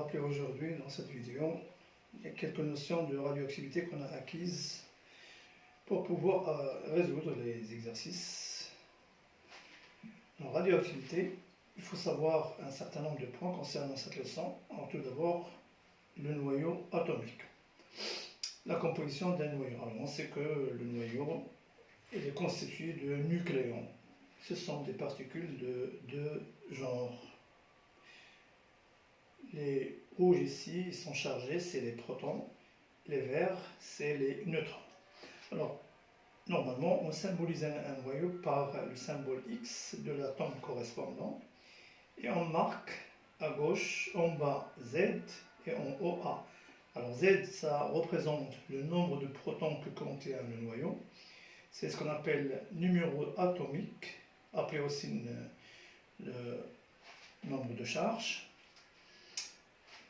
rappeler aujourd'hui dans cette vidéo quelques notions de radioactivité qu'on a acquises pour pouvoir résoudre les exercices. En radioactivité, il faut savoir un certain nombre de points concernant cette leçon. Alors, tout d'abord, le noyau atomique. La composition d'un noyau. Alors, on sait que le noyau est constitué de nucléons. Ce sont des particules de deux genres. Les rouges ici ils sont chargés, c'est les protons. Les verts, c'est les neutrons. Alors, normalement, on symbolise un noyau par le symbole X de l'atome correspondant. Et on marque à gauche, en bas, Z et en haut, A. Alors, Z, ça représente le nombre de protons que contient le noyau. C'est ce qu'on appelle numéro atomique, appelé aussi le nombre de charges.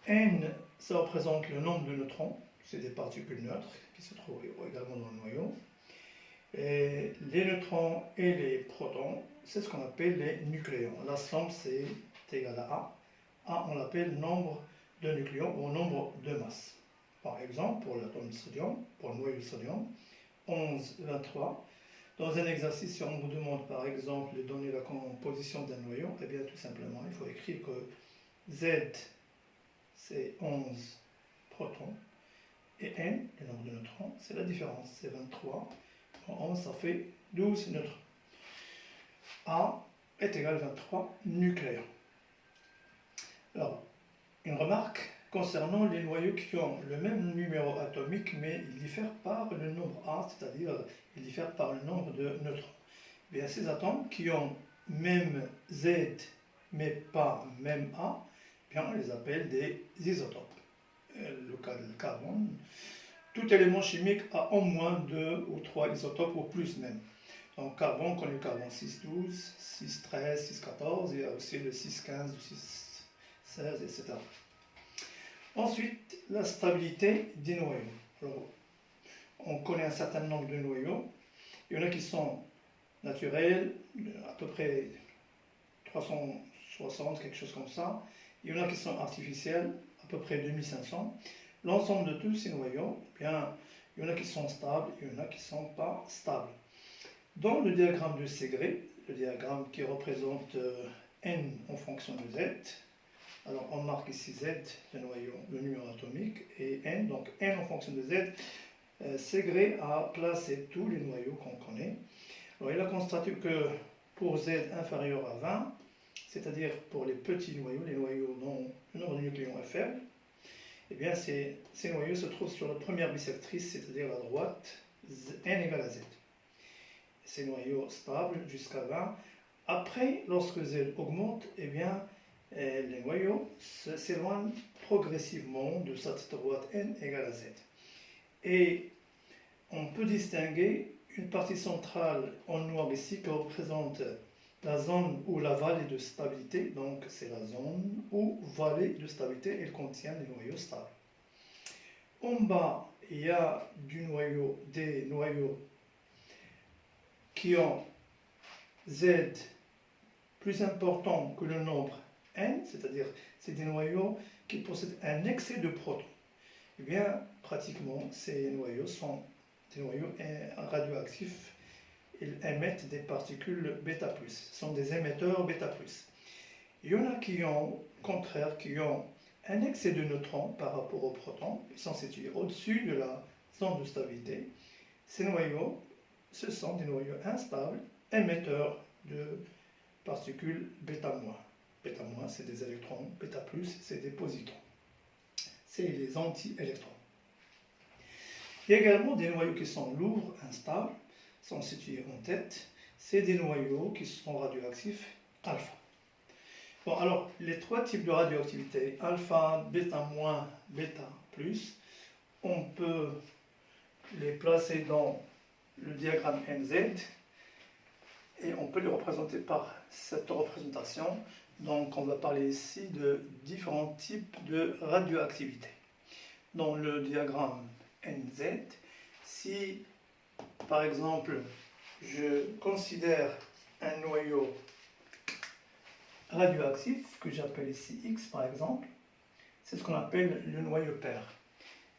N, ça représente le nombre de neutrons, c'est des particules neutres qui se trouvent également dans le noyau. Et les neutrons et les protons, c'est ce qu'on appelle les nucléons. La somme, c'est égal à A. A, on l'appelle nombre de nucléons ou nombre de masses. Par exemple, pour l'atome de sodium, pour le noyau de sodium, 11, 23. Dans un exercice, si on vous demande par exemple de donner la composition d'un noyau, eh bien tout simplement, il faut écrire que Z, c'est 11 protons, et N, le nombre de neutrons, c'est la différence, c'est 23. En 11, ça fait 12 neutrons. A est égal à 23 nucléons. Alors, une remarque concernant les noyaux qui ont le même numéro atomique, mais ils diffèrent par le nombre A, c'est-à-dire ils diffèrent par le nombre de neutrons. Eh bien, ces atomes qui ont même Z, mais pas même A, eh bien, on les appelle des isotopes. Le cas du carbone, tout élément chimique a au moins 2 ou 3 isotopes, ou plus même. Donc, carbone, on connaît le carbone 6,12, 6,13, 6,14, il y a aussi le 6,15, le 6,16, etc. Ensuite, la stabilité des noyaux. Alors, on connaît un certain nombre de noyaux. Il y en a qui sont naturels, à peu près 360, quelque chose comme ça. Il y en a qui sont artificiels, à peu près 2500. L'ensemble de tous ces noyaux, bien, il y en a qui sont stables, il y en a qui ne sont pas stables. Dans le diagramme de Segre, le diagramme qui représente N en fonction de Z, alors on marque ici Z, le noyau, le numéro atomique, et N, donc N en fonction de Z, Segre a placé tous les noyaux qu'on connaît. Alors il a constaté que pour Z inférieur à 20, c'est-à-dire pour les petits noyaux, les noyaux dont le nombre de nucléons est faible, eh bien ces noyaux se trouvent sur la première bisectrice, c'est-à-dire la droite, N égale à Z. Ces noyaux stables jusqu'à 20. Après, lorsque Z augmente, eh bien les noyaux s'éloignent progressivement de cette droite N égale à Z. Et on peut distinguer une partie centrale en noir ici qui représente la zone ou la vallée de stabilité. Donc c'est la zone ou vallée de stabilité, elle contient les noyaux stables. En bas, il y a des noyaux qui ont Z plus important que le nombre N, c'est-à-dire c'est des noyaux qui possèdent un excès de protons. Eh bien, pratiquement, ces noyaux sont des noyaux radioactifs. Ils émettent des particules β+. Ce sont des émetteurs β+. Il y en a qui ont, au contraire, qui ont un excès de neutrons par rapport aux protons. Ils sont situés au-dessus de la zone de stabilité. Ces noyaux, ce sont des noyaux instables, émetteurs de particules β-. β-, c'est des électrons, β+, c'est des positons. C'est les anti-électrons. Il y a également des noyaux qui sont lourds, instables, sont situés en tête. C'est des noyaux qui sont radioactifs alpha. Bon, alors, les trois types de radioactivité, alpha, β-, β+, on peut les placer dans le diagramme NZ et on peut les représenter par cette représentation. Donc, on va parler ici de différents types de radioactivité. Dans le diagramme NZ, si par exemple je considère un noyau radioactif que j'appelle ici X par exemple, c'est ce qu'on appelle le noyau pair.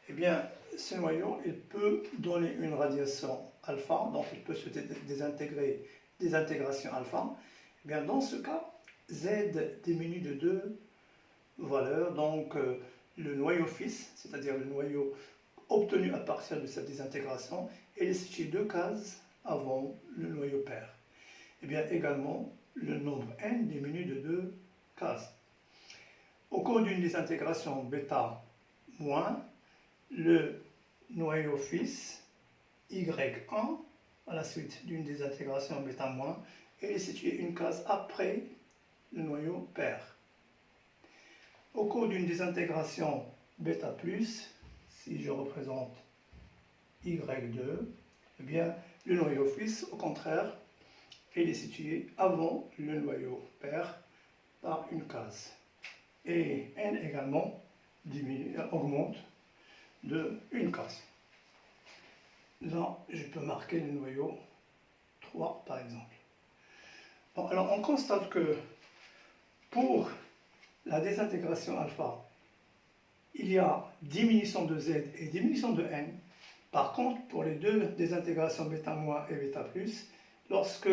Eh bien, ce noyau, il peut donner une radiation alpha, donc il peut se désintégrer, désintégration alpha. Eh bien, dans ce cas, Z diminue de 2 valeurs, donc le noyau fils, c'est-à-dire le noyau obtenu à partir de cette désintégration, il est situé 2 cases avant le noyau pair. Et bien également, le nombre n diminue de 2 cases. Au cours d'une désintégration bêta moins, le noyau fils Y1, à la suite d'une désintégration bêta moins, il est situé une case après le noyau pair. Au cours d'une désintégration bêta plus, si je représente Y2, eh bien, le noyau fils, au contraire, il est situé avant le noyau pair par une case. Et n également augmente de une case. Là, je peux marquer le noyau 3 par exemple. Bon, alors on constate que pour la désintégration alpha, il y a diminution de z et diminution de n. Par contre, pour les deux désintégrations bêta- et bêta+, lorsque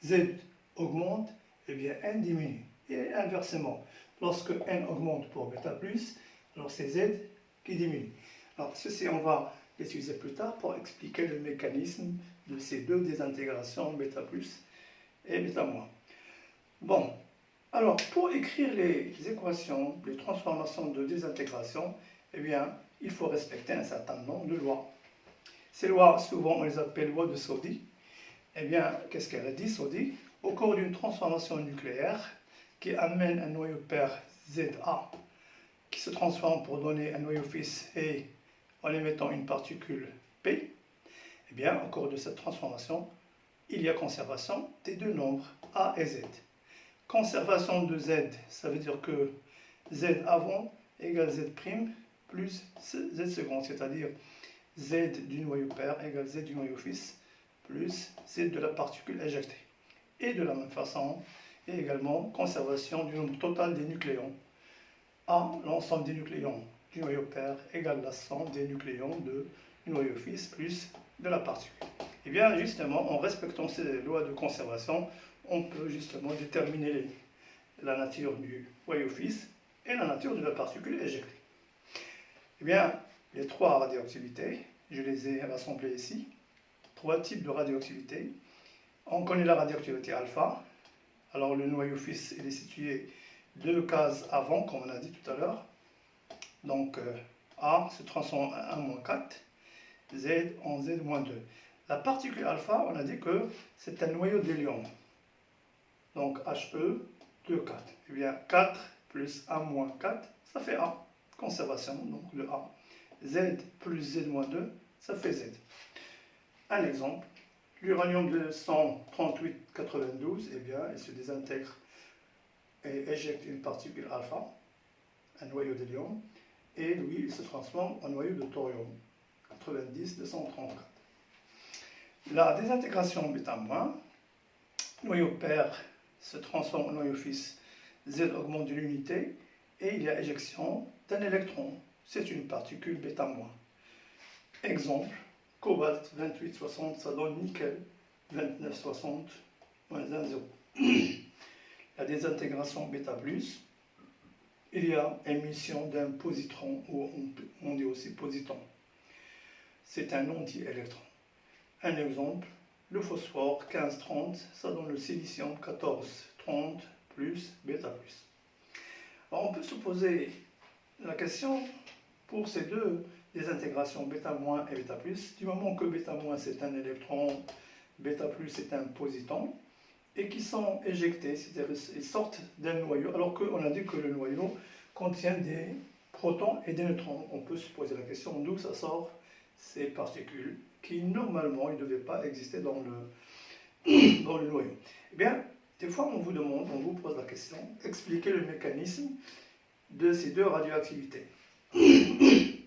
z augmente, eh bien n diminue. Et inversement, lorsque n augmente pour bêta+, alors c'est z qui diminue. Alors ceci, on va l'utiliser plus tard pour expliquer le mécanisme de ces deux désintégrations bêta+ et bêta-. Bon, alors pour écrire les équations, les transformations de désintégration, eh bien, il faut respecter un certain nombre de lois. Ces lois, souvent, on les appelle lois de Soddy. Eh bien, qu'est-ce qu'elle dit, Soddy? Au cours d'une transformation nucléaire qui amène un noyau pair Za qui se transforme pour donner un noyau fils et en émettant une particule P, eh bien, au cours de cette transformation, il y a conservation des deux nombres A et Z. Conservation de Z, ça veut dire que Z avant égale Z' plus Z second, c'est-à-dire Z du noyau pair égale Z du noyau fils plus Z de la particule éjectée. Et de la même façon, et également conservation du nombre total des nucléons. A, l'ensemble des nucléons du noyau pair égale la somme des nucléons du noyau fils plus de la particule. Et bien justement, en respectant ces lois de conservation, on peut justement déterminer la nature du noyau fils et la nature de la particule éjectée. Eh bien, les trois radioactivités, je les ai rassemblées ici, trois types de radioactivité. On connaît la radioactivité alpha. Alors le noyau fils il est situé deux cases avant, comme on a dit tout à l'heure. Donc A se transforme en 1-4, Z en Z-2. La particule alpha, on a dit que c'est un noyau d'hélium. Donc He, 2, 4. Eh bien 4 plus 1-4, ça fait A. Conservation, donc le A. Z plus Z-2, ça fait Z. Un exemple, l'uranium 238-92, eh bien, il se désintègre et éjecte une particule alpha, un noyau d'hélium, et lui, il se transforme en noyau de thorium, 90-234. La désintégration bêta-, noyau pair se transforme en noyau fils, Z augmente de l'unité, et il y a éjection d'un électron. C'est une particule bêta-. Exemple, cobalt 28-60, ça donne nickel 29-60, moins 1,0. La désintégration bêta+, il y a émission d'un positron, ou on dit aussi positon. C'est un anti-électron. Un exemple, le phosphore 15-30, ça donne le silicium 14-30 plus bêta+. Alors on peut se poser la question pour ces deux désintégrations bêta- et bêta+, du moment que bêta- c'est un électron, bêta+ c'est un positon, et qui sont éjectés, c'est-à-dire ils sortent d'un noyau, alors qu'on a dit que le noyau contient des protons et des neutrons. On peut se poser la question d'où ça sort ces particules qui normalement ne devaient pas exister dans le noyau. Eh bien, des fois on vous demande, on vous pose la question, expliquez le mécanisme de ces deux radioactivités. Eh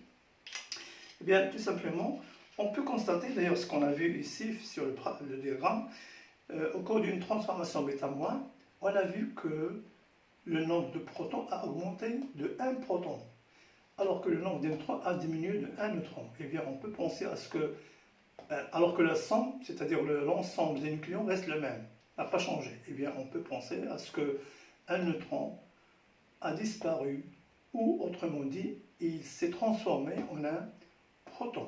bien, tout simplement, on peut constater, d'ailleurs ce qu'on a vu ici sur le diagramme, au cours d'une transformation bêta-, on a vu que le nombre de protons a augmenté de 1 proton. alors que le nombre des neutrons a diminué de 1 neutron. Eh bien, on peut penser à ce que, alors que la somme, c'est-à-dire l'ensemble des nucléons reste le même, n'a pas changé. Eh bien, on peut penser à ce que un neutron a disparu, ou autrement dit, il s'est transformé en un proton.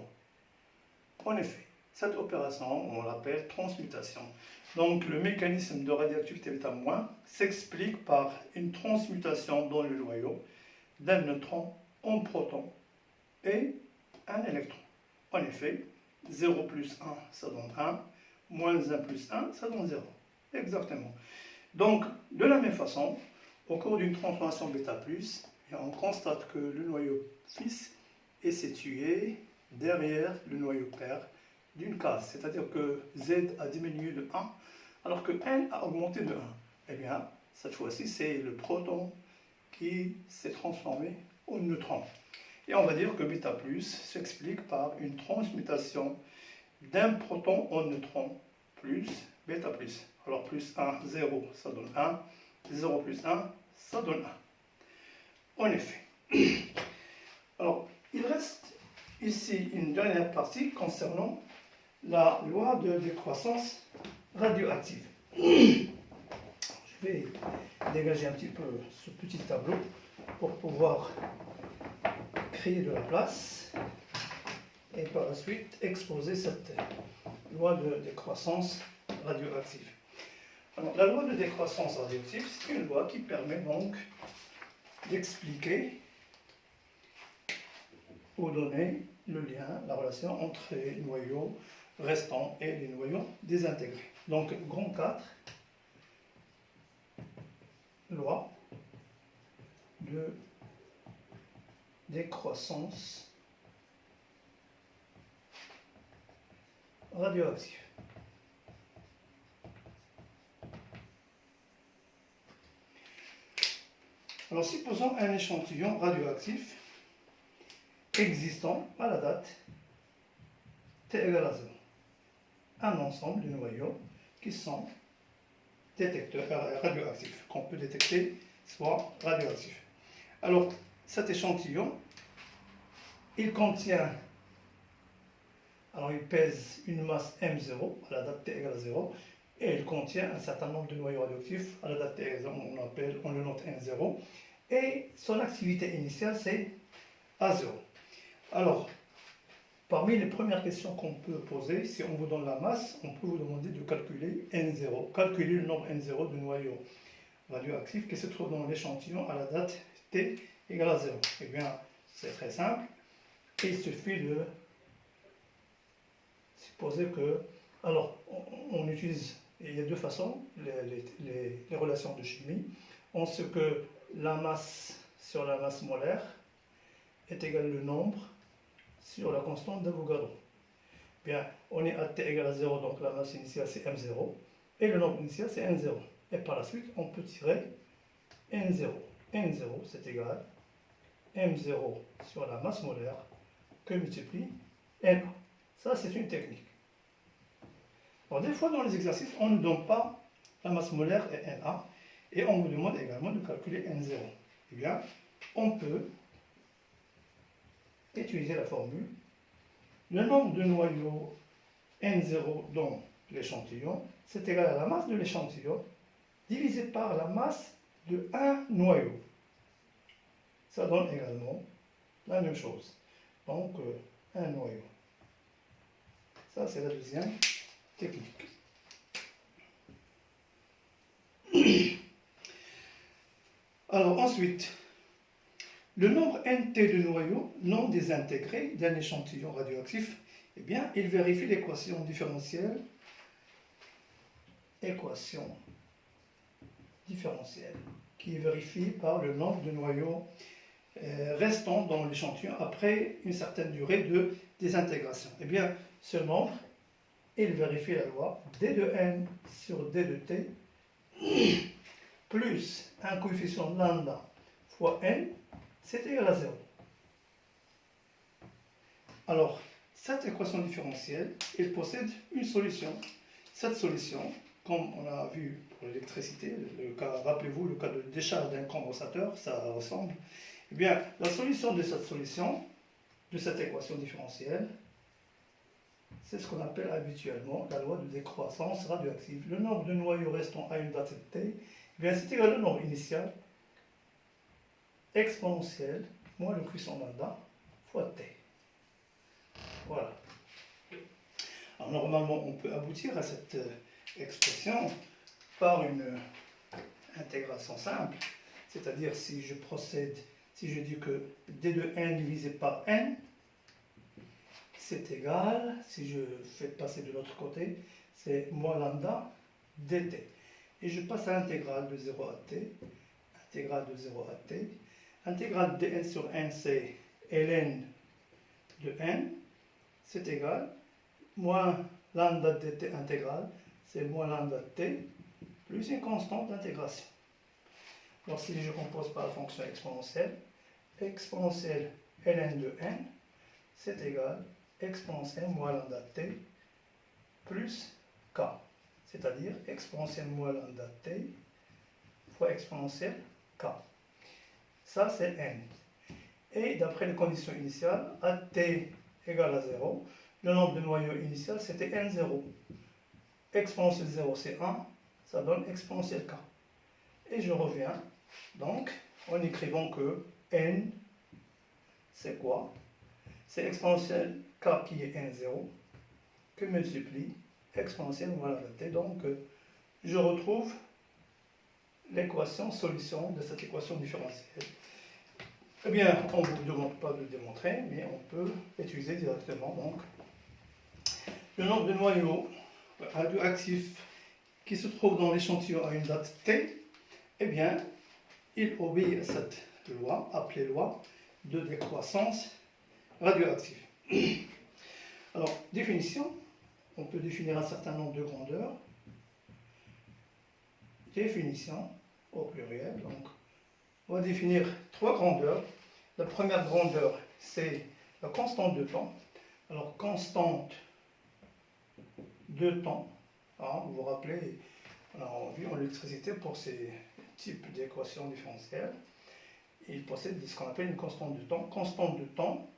En effet, cette opération, on l'appelle transmutation. Donc, le mécanisme de radioactivité β- s'explique par une transmutation dans le noyau d'un neutron en proton et un électron. En effet, 0 plus 1, ça donne 1, moins 1 plus 1, ça donne 0. Exactement. Donc, de la même façon, au cours d'une transformation β+, on constate que le noyau fils est situé derrière le noyau père d'une case, c'est-à-dire que Z a diminué de 1, alors que N a augmenté de 1. Eh bien, cette fois-ci, c'est le proton qui s'est transformé en neutron. Et on va dire que β+ s'explique par une transmutation d'un proton en neutron plus β+. Alors plus 1, 0, ça donne 1. 0 plus 1, ça donne 1. En effet. Alors, il reste ici une dernière partie concernant la loi de décroissance radioactive. Je vais dégager un petit peu ce petit tableau pour pouvoir créer de la place et par la suite exposer cette loi de décroissance radioactive. Alors, la loi de décroissance radioactive, c'est une loi qui permet donc d'expliquer ou donner le lien, la relation entre les noyaux restants et les noyaux désintégrés. Donc, grand 4, loi de décroissance radioactive. Alors, supposons un échantillon radioactif existant à la date t égale à 0. Un ensemble de noyaux qui sont détecteurs radioactifs, qu'on peut détecter soit radioactifs. Alors, cet échantillon, il contient, alors il pèse une masse M0 à la date t égale à 0, et il contient un certain nombre de noyaux radioactifs à la date t égale à 0, on le note M0, et son activité initiale c'est A0. Alors, parmi les premières questions qu'on peut poser, si on vous donne la masse, on peut vous demander de calculer N0, calculer le nombre N0 de noyaux radioactifs qui se trouvent dans l'échantillon à la date T égale à 0. Eh bien, c'est très simple. Il suffit de supposer que... Alors, on utilise... Il y a deux façons, les relations de chimie. On sait que la masse sur la masse molaire est égale le nombre sur la constante d'Avogadro. Bien, on est à T égale à 0, donc la masse initiale c'est M0, et le nombre initial c'est N0. Et par la suite, on peut tirer N0. N0 c'est égal M0 sur la masse molaire que multiplie Na. Ça, c'est une technique. Alors, des fois, dans les exercices, on ne donne pas la masse molaire et Na, et on vous demande également de calculer N0. Eh bien, on peut utiliser la formule. Le nombre de noyaux N0 dans l'échantillon, c'est égal à la masse de l'échantillon divisé par la masse de un noyau. Ça donne également la même chose. Donc, un noyau. Ça, c'est la deuxième technique. Alors, ensuite, le nombre nt de noyaux non désintégrés d'un échantillon radioactif, eh bien, il vérifie l'équation différentielle. Équation différentielle qui est vérifiée par le nombre de noyaux restants dans l'échantillon après une certaine durée de désintégration. Eh bien, ce nombre, il vérifie la loi d de n sur d de t plus un coefficient lambda fois n, c'est égal à 0. Alors, cette équation différentielle, elle possède une solution. Cette solution, comme on a vu pour l'électricité, rappelez-vous le cas de décharge d'un condensateur, ça ressemble, Eh bien, la solution, de cette équation différentielle, c'est ce qu'on appelle habituellement la loi de décroissance radioactive. Le nombre de noyaux restant à une date t, eh bien, c'est égal au nombre initial exponentiel moins le puissant lambda fois t. Voilà. Alors, normalement, on peut aboutir à cette expression par une intégration simple, c'est-à-dire si je dis que d de n divisé par n, c'est égal, si je fais passer de l'autre côté, c'est moins lambda dt. Et je passe à l'intégrale de 0 à t, intégrale de 0 à t, intégrale dn sur n, c'est ln de n, c'est égal, moins lambda dt intégrale, c'est moins lambda t, plus une constante d'intégration. Alors si je compose par la fonction exponentielle ln de n, c'est égal exponentielle moins lambda t plus k, c'est-à-dire exponentielle moins lambda t fois exponentielle k. Ça, c'est n. Et d'après les conditions initiales, à t égale à 0, le nombre de noyaux initial, c'était n0. Exponentielle 0, c'est 1, ça donne exponentielle k. Et je reviens, donc, en écrivant que n, c'est quoi? C'est exponentielle k qui est n0, que multiplie exponentielle moins lambda t. Donc, je retrouve l'équation, solution de cette équation différentielle. Eh bien, on ne vous demande pas de le démontrer, mais on peut utiliser directement. Donc, le nombre de noyaux radioactifs qui se trouvent dans l'échantillon à une date t, eh bien, il obéit à cette loi, appelée loi de décroissance radioactive. Alors, définition, on peut définir un certain nombre de grandeurs. Définition au pluriel, donc on va définir 3 grandeurs. La première grandeur, c'est la constante de temps. Alors, constante de temps, hein, vous vous rappelez, on a vu en électricité pour ces types d'équations différentielles, il possède ce qu'on appelle une constante de temps. Constante de temps,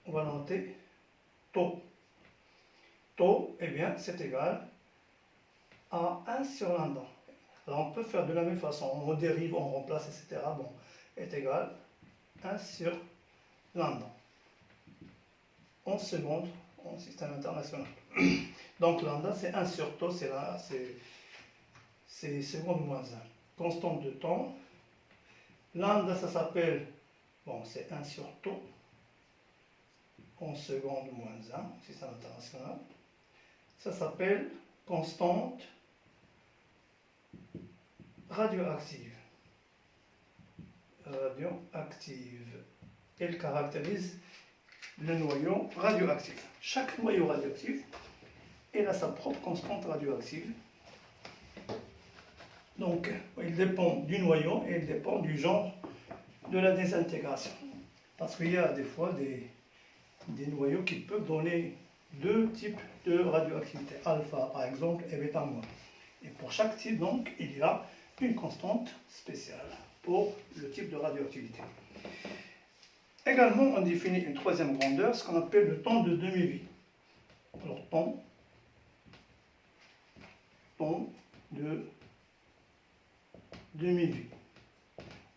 on va noter taux. Taux, eh bien, c'est égal à 1 sur lambda. Alors, on peut faire de la même façon, on dérive, on remplace, etc. Bon, est égal à 1 sur lambda. En seconde, en système international. Donc, lambda, c'est 1 sur taux, c'est seconde moins 1. Constante de temps. Lambda, ça s'appelle, bon, c'est 1 sur taux, en seconde moins 1, système international. Ça s'appelle constante radioactive. Radioactive. Elle caractérise le noyau radioactif. Chaque noyau radioactif, il a sa propre constante radioactive. Donc, il dépend du noyau et il dépend du genre de la désintégration. Parce qu'il y a des fois des noyaux qui peuvent donner 2 types de radioactivité, alpha par exemple et bêta moins. Et pour chaque type, donc, il y a une constante spéciale pour le type de radioactivité. Également, on définit une troisième grandeur, ce qu'on appelle le temps de demi-vie. Alors, temps de demi-vie.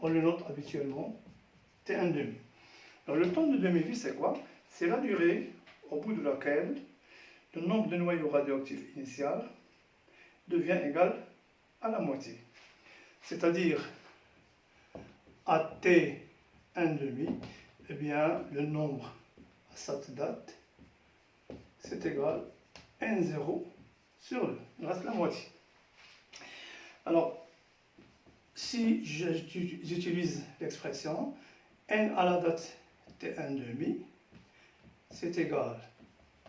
On le note habituellement T1 demi. Alors, le temps de demi-vie, c'est quoi? C'est la durée au bout de laquelle le nombre de noyaux radioactifs initial devient égal à la moitié. C'est-à-dire, à T1 demi, eh bien, le nombre à cette date, c'est égal à N0 sur 2. Il reste la moitié. Alors, si j'utilise l'expression N à la date T1 demi, c'est égal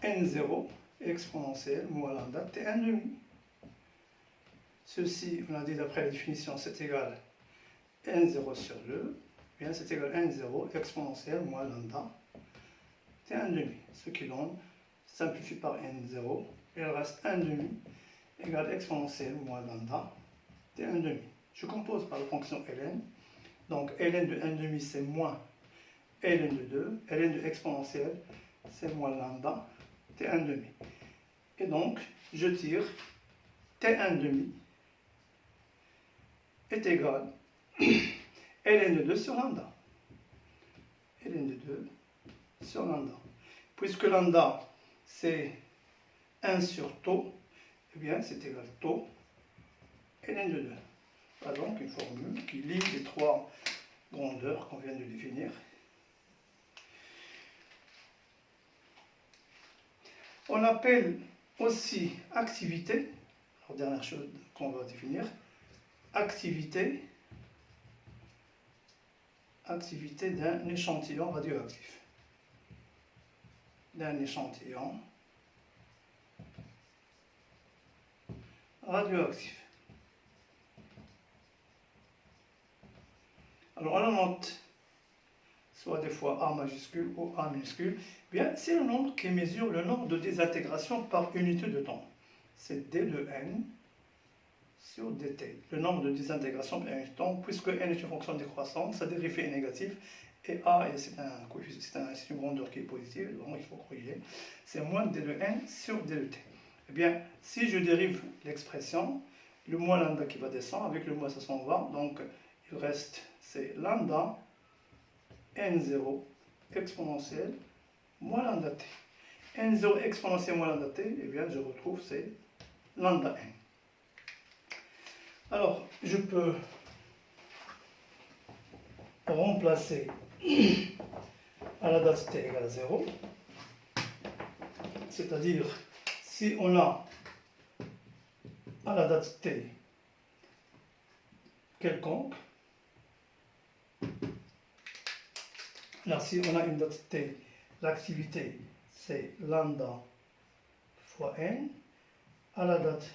à N0 exponentielle moins lambda T1 demi. Ceci, on a dit d'après la définition, c'est égal à N0 sur 2. Bien, c'est égal à N0 exponentielle moins lambda T1 demi. Ce qui donne, simplifie par N0, et il reste 1 demi égale exponentielle moins lambda T1 demi. Je compose par la fonction ln. Donc ln de 1,5 c'est moins ln de 2, ln de exponentielle c'est moins lambda t1,5. Et donc je tire t1,5 est égal ln de 2 sur lambda. ln de 2 sur lambda. Puisque lambda c'est 1 sur tau, eh bien c'est égal tau ln de 2. Voilà donc une formule qui lie les trois grandeurs qu'on vient de définir. On appelle aussi activité, alors dernière chose qu'on va définir, activité d'un échantillon radioactif. D'un échantillon radioactif. Alors on la note soit des fois A majuscule ou A minuscule, bien c'est le nombre qui mesure le nombre de désintégrations par unité de temps. C'est d de n sur dt, le nombre de désintégrations par unité de temps, puisque n est une fonction décroissante, sa dérivée est négative, et A c'est une grandeur qui est positive, donc il faut corriger, c'est moins d de n sur d de t. Eh bien, si je dérive l'expression, le moins lambda qui va descendre, avec le moins ça s'en va, donc il reste, c'est lambda n0 exponentielle moins lambda t. n0 exponentielle moins lambda t, eh bien je retrouve c'est lambda n. Alors, je peux remplacer à la date t égale à 0, c'est-à-dire si on a à la date t quelconque, là si on a une date t, l'activité c'est lambda fois n, à la date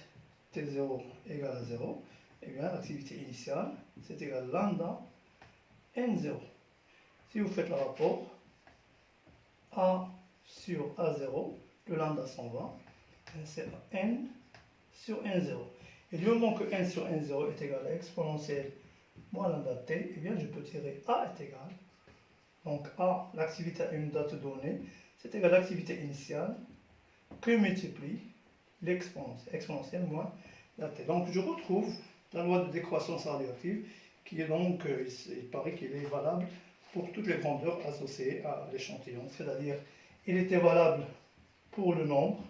t0 égale à 0, et bien l'activité initiale c'est égal à lambda n0. Si vous faites le rapport, A sur A0, le lambda s'en va, c'est n sur n0. Et du moment que n sur n0 est égal à exponentielle moins lambda t, eh bien je peux tirer A est égal. Donc A, l'activité à une date donnée, c'est égal à l'activité initiale que multiplie l'exponentielle, exponentielle moins la t. Donc je retrouve la loi de décroissance radioactive qui est donc, il paraît qu'il est valable pour toutes les grandeurs associées à l'échantillon. C'est-à-dire, il était valable pour le nombre,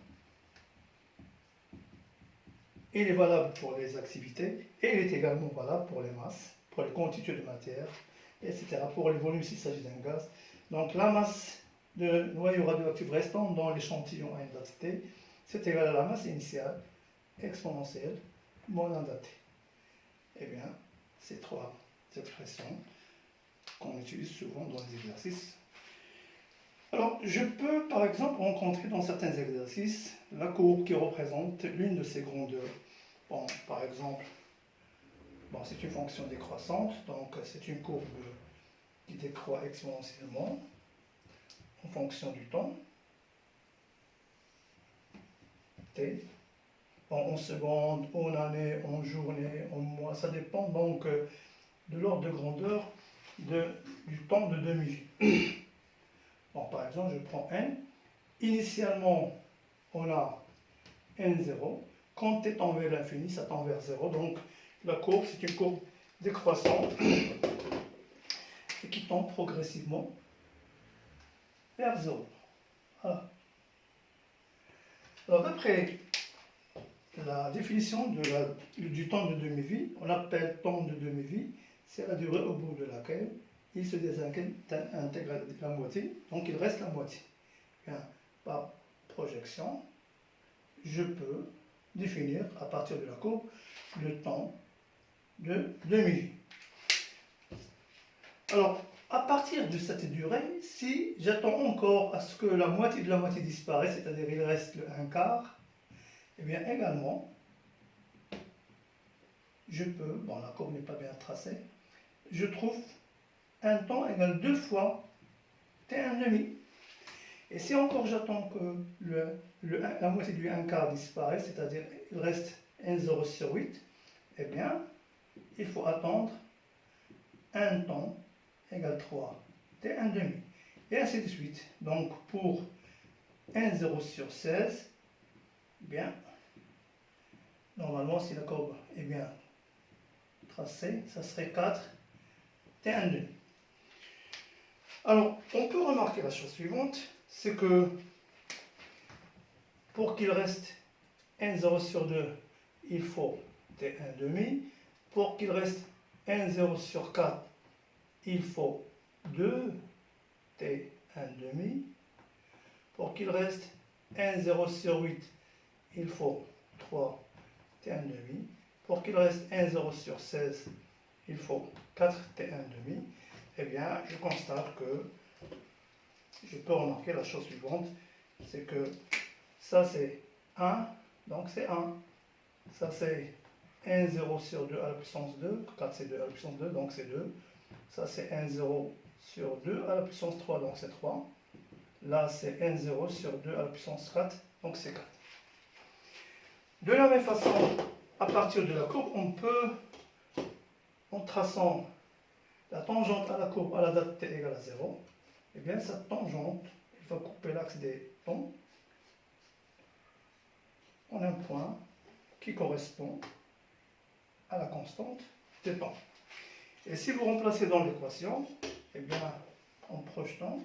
il est valable pour les activités, et il est également valable pour les masses, pour les quantités de matière, etc. Pour les volumes s'il s'agit d'un gaz. Donc la masse de noyau radioactif restant dans l'échantillon à une date t, c'est égal à la masse initiale exponentielle moins lambda t. Eh bien, ces trois expressions qu'on utilise souvent dans les exercices. Alors, je peux par exemple rencontrer dans certains exercices la courbe qui représente l'une de ces grandeurs. Bon, par exemple, bon, c'est une fonction décroissante, donc c'est une courbe qui décroît exponentiellement en fonction du temps, t. En secondes, en années, en journées, en mois, ça dépend donc de l'ordre de grandeur du temps de demi-vie. Bon, par exemple, je prends n. Initialement, on a n0. Quand t tend vers l'infini, ça tend vers 0. Donc, la courbe, c'est une courbe décroissante et qui tend progressivement vers 0. Voilà. Alors, d'après la définition du temps de demi-vie, on appelle temps de demi-vie, c'est la durée au bout de laquelle il se désintègre la moitié, donc il reste la moitié. Bien, par projection, je peux définir à partir de la courbe le temps de demi-vie. Alors, à partir de cette durée, si j'attends encore à ce que la moitié de la moitié disparaisse, c'est-à-dire il reste le 1/4, et bien également, je peux, bon la courbe n'est pas bien tracée, je trouve un temps égal 2 fois t1,5. Et si encore j'attends que la moitié du 1/4 disparaisse, c'est-à-dire il reste n0 sur 8, eh bien, il faut attendre 1 temps égale 3 t1 demi. Et ainsi de suite. Donc pour 1 0 sur 16, bien, normalement si la courbe est bien tracée, ça serait 4 t1 demi. Alors, on peut remarquer la chose suivante, c'est que pour qu'il reste 1 0 sur 2, il faut t1 demi. Pour qu'il reste 1 0 sur 4, il faut 2 t1 demi. Pour qu'il reste 1 0 sur 8, il faut 3 t1 demi. Pour qu'il reste 1 0 sur 16, il faut 4 t1 demi. Eh bien, je constate que je peux remarquer la chose suivante, c'est que ça c'est 1, donc c'est 1. Ça c'est 1 0 sur 2 à la puissance 2, 4 c'est 2 à la puissance 2, donc c'est 2. Ça c'est 1 0 sur 2 à la puissance 3, donc c'est 3. Là c'est 1 0 sur 2 à la puissance 4, donc c'est 4. De la même façon, à partir de la courbe, on peut, en traçant la tangente à la courbe à la date t égale à 0, eh bien cette tangente, il va couper l'axe des temps en un point qui correspond à la constante des temps. Et si vous remplacez dans l'équation, eh bien en projetant,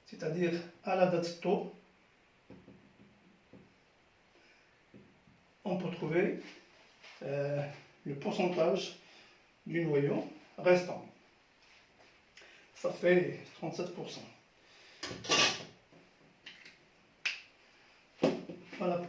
c'est-à-dire à la date taux, on peut trouver le pourcentage du noyau restant. Ça fait 37%. Voilà.